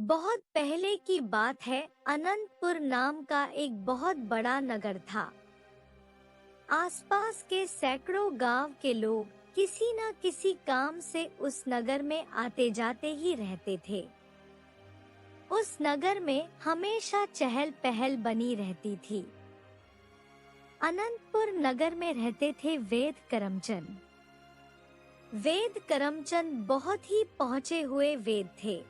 बहुत पहले की बात है। अनंतपुर नाम का एक बहुत बड़ा नगर था। आसपास के सैकड़ों गांव के लोग किसी न किसी काम से उस नगर में आते जाते ही रहते थे। उस नगर में हमेशा चहल पहल बनी रहती थी। अनंतपुर नगर में रहते थे वेद करमचंद। वेद करमचंद बहुत ही पहुंचे हुए वेद थे।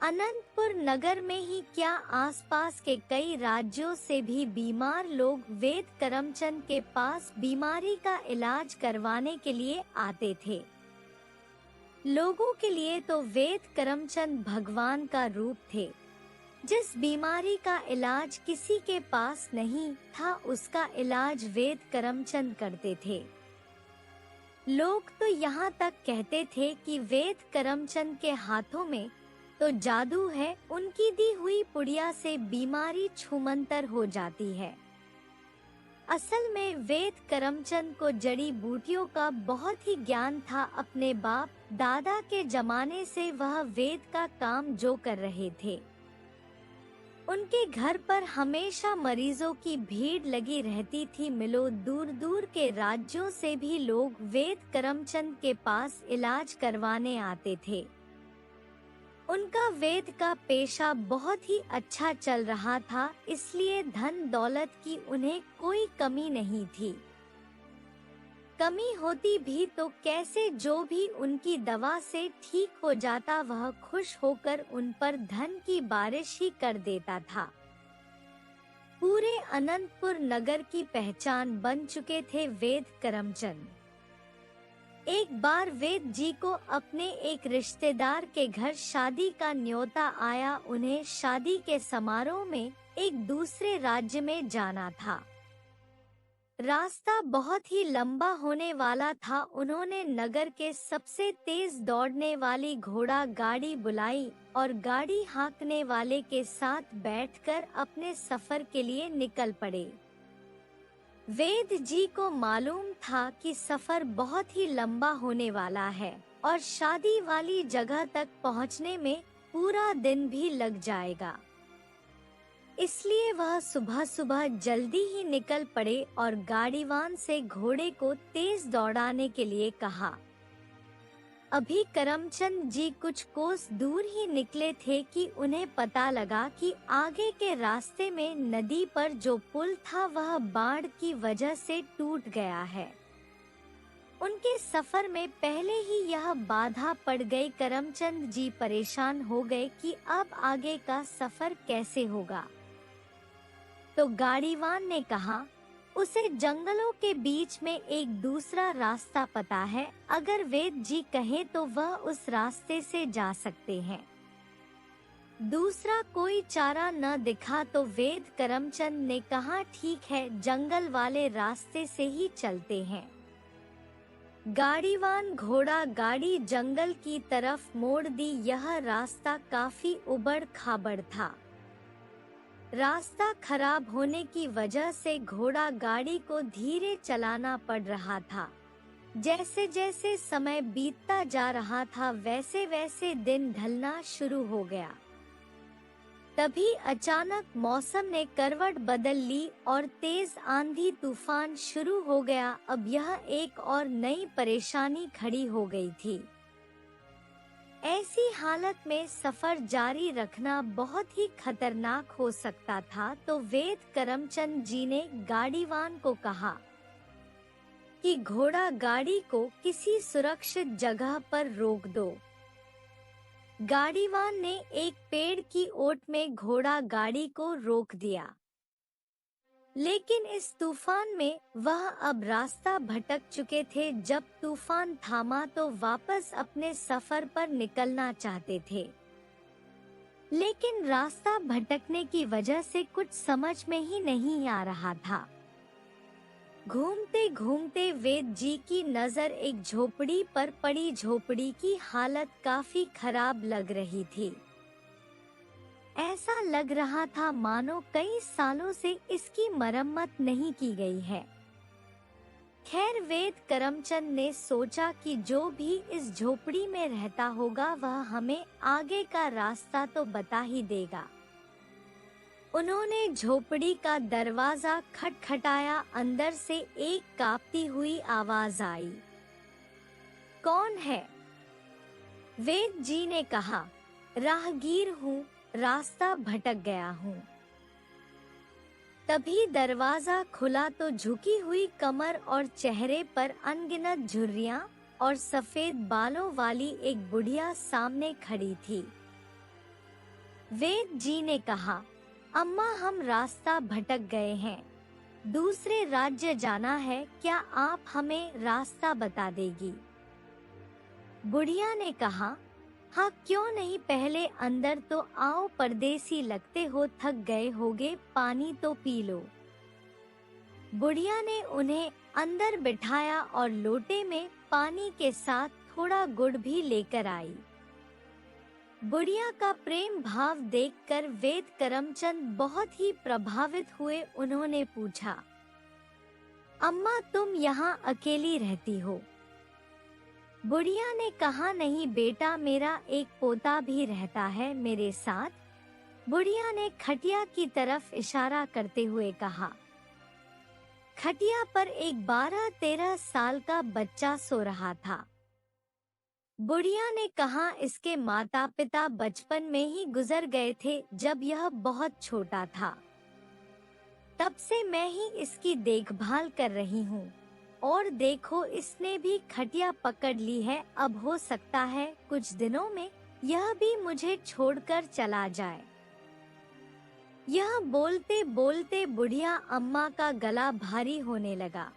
अनंतपुर नगर में ही क्या, आसपास के कई राज्यों से भी बीमार लोग वेद करमचंद के पास बीमारी का इलाज करवाने के लिए आते थे। लोगों के लिए तो वेद करमचंद भगवान का रूप थे। जिस बीमारी का इलाज किसी के पास नहीं था, उसका इलाज वेद करमचंद करते थे। लोग तो यहाँ तक कहते थे कि वेद करमचंद के हाथों में तो जादू है, उनकी दी हुई पुड़िया से बीमारी छूमंतर हो जाती है। असल में वेद करमचंद को जड़ी बूटियों का बहुत ही ज्ञान था। अपने बाप दादा के जमाने से वह वेद का काम जो कर रहे थे। उनके घर पर हमेशा मरीजों की भीड़ लगी रहती थी। मिलों दूर दूर के राज्यों से भी लोग वेद करमचंद के पास इलाज करवाने आते थे। उनका वेद का पेशा बहुत ही अच्छा चल रहा था, इसलिए धन दौलत की उन्हें कोई कमी नहीं थी। कमी होती भी तो कैसे, जो भी उनकी दवा से ठीक हो जाता वह खुश होकर उन पर धन की बारिश ही कर देता था। पूरे अनंतपुर नगर की पहचान बन चुके थे वेद करमचंद। एक बार वेद जी को अपने एक रिश्तेदार के घर शादी का न्योता आया। उन्हें शादी के समारोह में एक दूसरे राज्य में जाना था। रास्ता बहुत ही लंबा होने वाला था। उन्होंने नगर के सबसे तेज दौड़ने वाली घोड़ा गाड़ी बुलाई और गाड़ी हाँकने वाले के साथ बैठकर अपने सफर के लिए निकल पड़े। वेद जी को मालूम था कि सफर बहुत ही लंबा होने वाला है और शादी वाली जगह तक पहुंचने में पूरा दिन भी लग जाएगा। इसलिए वह सुबह सुबह जल्दी ही निकल पड़े और गाड़ीवान से घोड़े को तेज दौड़ाने के लिए कहा। अभी करमचंद जी कुछ कोस दूर ही निकले थे कि उन्हें पता लगा कि आगे के रास्ते में नदी पर जो पुल था वह बाढ़ की वजह से टूट गया है। उनके सफर में पहले ही यह बाधा पड़ गई। करमचंद जी परेशान हो गए कि अब आगे का सफर कैसे होगा। तो गाड़ीवान ने कहा, उसे जंगलों के बीच में एक दूसरा रास्ता पता है, अगर वेद जी कहे तो वह उस रास्ते से जा सकते हैं। दूसरा कोई चारा न दिखा तो वेद करमचंद ने कहा, ठीक है, जंगल वाले रास्ते से ही चलते हैं। गाड़ीवान घोड़ा गाड़ी जंगल की तरफ मोड़ दी। यह रास्ता काफी उबड़ खाबड़ था। रास्ता खराब होने की वजह से घोड़ा गाड़ी को धीरे चलाना पड़ रहा था। जैसे जैसे समय बीतता जा रहा था वैसे वैसे दिन ढलना शुरू हो गया। तभी अचानक मौसम ने करवट बदल ली और तेज आंधी तूफान शुरू हो गया। अब यह एक और नई परेशानी खड़ी हो गई थी। ऐसी हालत में सफर जारी रखना बहुत ही खतरनाक हो सकता था। तो वेद करमचंद जी ने गाड़ीवान को कहा कि घोड़ा गाड़ी को किसी सुरक्षित जगह पर रोक दो। गाड़ीवान ने एक पेड़ की ओट में घोड़ा गाड़ी को रोक दिया। लेकिन इस तूफान में वह अब रास्ता भटक चुके थे। जब तूफान थामा तो वापस अपने सफर पर निकलना चाहते थे, लेकिन रास्ता भटकने की वजह से कुछ समझ में ही नहीं आ रहा था। घूमते घूमते वेद जी की नजर एक झोपड़ी पर पड़ी। झोपड़ी की हालत काफी खराब लग रही थी। ऐसा लग रहा था मानो कई सालों से इसकी मरम्मत नहीं की गई है। खैर वेद करमचंद ने सोचा कि जो भी इस झोपड़ी में रहता होगा वह हमें आगे का रास्ता तो बता ही देगा। उन्होंने झोपड़ी का दरवाजा खटखटाया। अंदर से एक कांपती हुई आवाज आई। कौन है? वेद जी ने कहा, राहगीर हूँ, रास्ता भटक गया हूँ। तभी दरवाजा खुला तो झुकी हुई कमर और चेहरे पर अनगिनत झुर्रियां और सफेद बालों वाली एक बुढ़िया सामने खड़ी थी। वेद जी ने कहा, अम्मा हम रास्ता भटक गए हैं, दूसरे राज्य जाना है, क्या आप हमें रास्ता बता देगी? बुढ़िया ने कहा, हाँ क्यों नहीं, पहले अंदर तो आओ, परदेसी लगते हो, थक गए होगे, पानी तो पी लो। बुढ़िया ने उन्हें अंदर बिठाया और लोटे में पानी के साथ थोड़ा गुड़ भी लेकर आई। बुढ़िया का प्रेम भाव देखकर वेद करमचंद बहुत ही प्रभावित हुए। उन्होंने पूछा, अम्मा तुम यहाँ अकेली रहती हो? बुढ़िया ने कहा, नहीं बेटा, मेरा एक पोता भी रहता है मेरे साथ। बुढ़िया ने खटिया की तरफ इशारा करते हुए कहा। खटिया पर एक 12-13 साल का बच्चा सो रहा था। बुढ़िया ने कहा, इसके माता पिता बचपन में ही गुजर गए थे जब यह बहुत छोटा था। तब से मैं ही इसकी देखभाल कर रही हूँ। और देखो इसने भी खटिया पकड़ ली है, अब हो सकता है कुछ दिनों में यह भी मुझे छोड़कर चला जाए। यह बोलते बोलते बुढ़िया अम्मा का गला भारी होने लगा।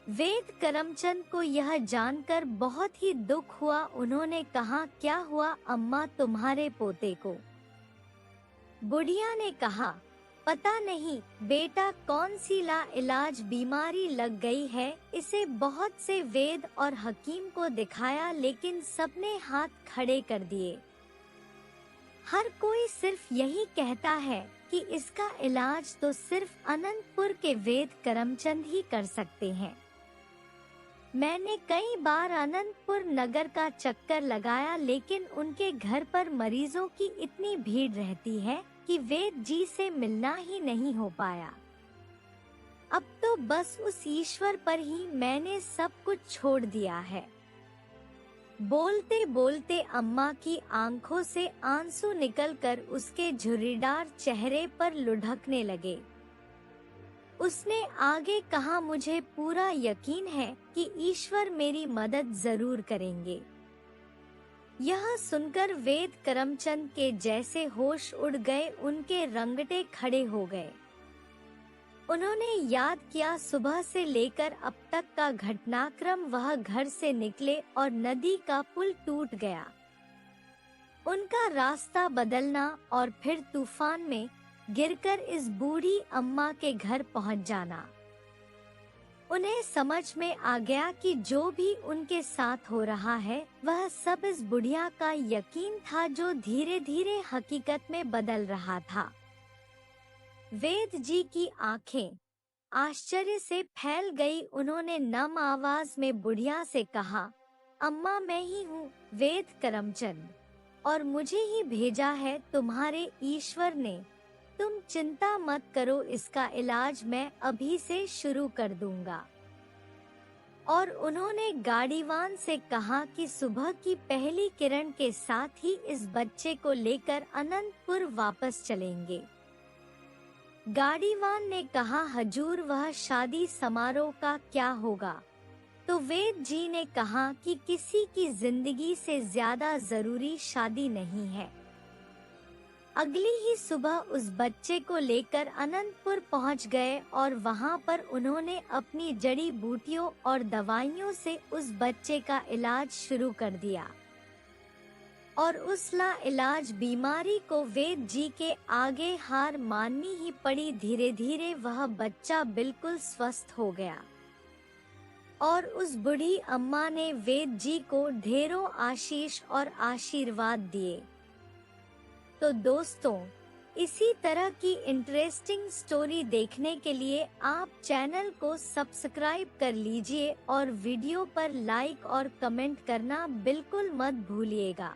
वेद करमचंद को यह जानकर बहुत ही दुख हुआ। उन्होंने कहा, क्या हुआ अम्मा तुम्हारे पोते को? बुढ़िया ने कहा, पता नहीं बेटा, कौन सी ला इलाज बीमारी लग गई है इसे। बहुत से वेद और हकीम को दिखाया लेकिन सबने हाथ खड़े कर दिए। हर कोई सिर्फ यही कहता है कि इसका इलाज तो सिर्फ अनंतपुर के वेद करमचंद ही कर सकते हैं। मैंने कई बार अनंतपुर नगर का चक्कर लगाया लेकिन उनके घर पर मरीजों की इतनी भीड़ रहती है कि वेद जी से मिलना ही नहीं हो पाया। अब तो बस उस ईश्वर पर ही मैंने सब कुछ छोड़ दिया है। बोलते बोलते अम्मा की आंखों से आंसू निकलकर उसके झुर्रीदार चेहरे पर लुढ़कने लगे। उसने आगे कहा, मुझे पूरा यकीन है कि ईश्वर मेरी मदद जरूर करेंगे। यह सुनकर वेद करमचंद के जैसे होश उड़ गए, उनके रंगटे खड़े हो गए। उन्होंने याद किया सुबह से लेकर अब तक का घटनाक्रम। वह घर से निकले और नदी का पुल टूट गया। उनका रास्ता बदलना और फिर तूफान में गिरकर इस बूढ़ी अम्मा के घर पहुंच जाना। उन्हें समझ में आ गया कि जो भी उनके साथ हो रहा है वह सब इस बुढ़िया का यकीन था जो धीरे धीरे हकीकत में बदल रहा था। वेद जी की आंखें आश्चर्य से फैल गई। उन्होंने नम आवाज में बुढ़िया से कहा, अम्मा मैं ही हूँ वेद करमचंद, और मुझे ही भेजा है तुम्हारे ईश्वर ने। तुम चिंता मत करो, इसका इलाज मैं अभी से शुरू कर दूंगा। और उन्होंने गाड़ीवान से कहा कि सुबह की पहली किरण के साथ ही इस बच्चे को लेकर अनंतपुर वापस चलेंगे। गाड़ीवान ने कहा, हजूर वह शादी समारोह का क्या होगा? तो वेद जी ने कहा कि किसी की जिंदगी से ज्यादा जरूरी शादी नहीं है। अगली ही सुबह उस बच्चे को लेकर अनंतपुर पहुंच गए और वहां पर उन्होंने अपनी जड़ी बूटियों और दवाइयों से उस बच्चे का इलाज शुरू कर दिया। और उस ला इलाज बीमारी को वेद जी के आगे हार माननी ही पड़ी। धीरे धीरे वह बच्चा बिल्कुल स्वस्थ हो गया और उस बूढ़ी अम्मा ने वेद जी को ढेरों आशीष और आशीर्वाद दिए। तो दोस्तों, इसी तरह की इंटरेस्टिंग स्टोरी देखने के लिए आप चैनल को सब्सक्राइब कर लीजिए और वीडियो पर लाइक और कमेंट करना बिल्कुल मत भूलिएगा।